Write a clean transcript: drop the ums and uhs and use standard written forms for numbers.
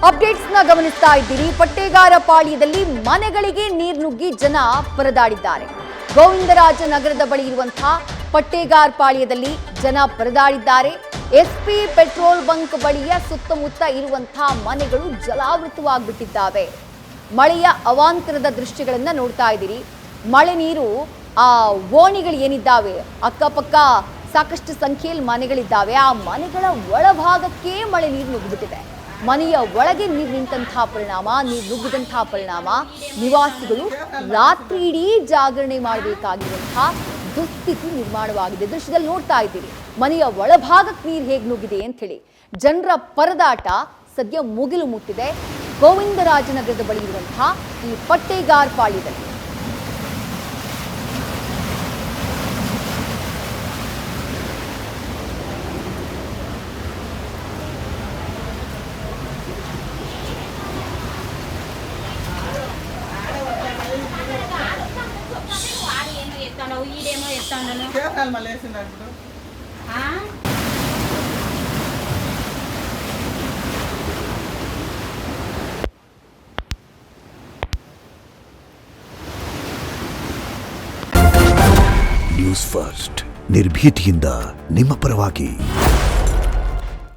Updates ನ ಗಮನಿಸ್ತಾ ಇದ್ದೀರಿ. ಪಟ್ಟೇಗಾರ ಪಾಳ್ಯದಲ್ಲಿ ಮನೆಗಳಿಗೆ ನೀರು ನುಗ್ಗಿ ಜನ ಪರದಾಡಿದ್ದಾರೆ. ಗೋವಿಂದರಾಜನಗರದ ಬಳಿ ಇರುವಂತಹ ಪಟ್ಟೇಗಾರ ಪಾಳ್ಯದಲ್ಲಿ ಜನ ಪರದಾಡಿದ್ದಾರೆ. ಎಸ್ಪಿ ಪೆಟ್ರೋಲ್ ಬಂಕ್ ಬಳಿಯ ಸುತ್ತಮುತ್ತ ಇರುವಂತಹ ಮನೆಗಳು ಜಲಾವೃತವಾಗಿಬಿಟ್ಟಿದ್ದಾವೆ. ಮಳೆಯ ಅವಾಂತರದ ದೃಶ್ಯಗಳನ್ನ ನೋಡ್ತಾ ಇದ್ದೀರಿ. ಮಳೆ ನೀರು ಆ ಓಣಿಗಳು ಏನಿದ್ದಾವೆ, ಅಕ್ಕಪಕ್ಕ ಸಾಕಷ್ಟು ಸಂಖ್ಯೆಯಲ್ಲಿ ಮನೆಗಳಿದ್ದಾವೆ. ಆ ಮನೆಗಳ ಒಳಭಾಗಕ್ಕೆ ಮಳೆ ನೀರು ನುಗ್ಗಿಬಿಟ್ಟಿದೆ. ಮನೆಯ ಒಳಗೆ ನೀರು ನಿಂತಹ ಪರಿಣಾಮ, ನೀರು ನುಗ್ಗಿದಂತಹ ಪರಿಣಾಮ ನಿವಾಸಿಗಳು ರಾತ್ರಿ ಇಡೀ ಜಾಗರಣೆ ಮಾಡಬೇಕಾಗಿರುವಂತಹ ದುಸ್ಥಿತಿ ನಿರ್ಮಾಣವಾಗಿದೆ. ದೃಶ್ಯದಲ್ಲಿ ನೋಡ್ತಾ ಇದ್ದೀರಿ ಮನೆಯ ಒಳಭಾಗಕ್ಕೆ ನೀರು ಹೇಗೆ ನುಗ್ಗಿದೆ ಅಂತ ಹೇಳಿ. ಜನರ ಪರದಾಟ ಸದ್ಯ ಮುಗಿಲು ಮುಟ್ಟಿದೆ ಗೋವಿಂದರಾಜನಗರದ ಬಳಿ ಇರುವಂತಹ ಈ ಪಟ್ಟೇಗಾರ ಪಾಳ್ಯದಲ್ಲಿ. ನ್ಯೂಸ್ ಫಸ್ಟ್ ನಿರ್ಭೀತಿಯಿಂದ ನಿಮ್ಮ ಪರವಾಗಿ.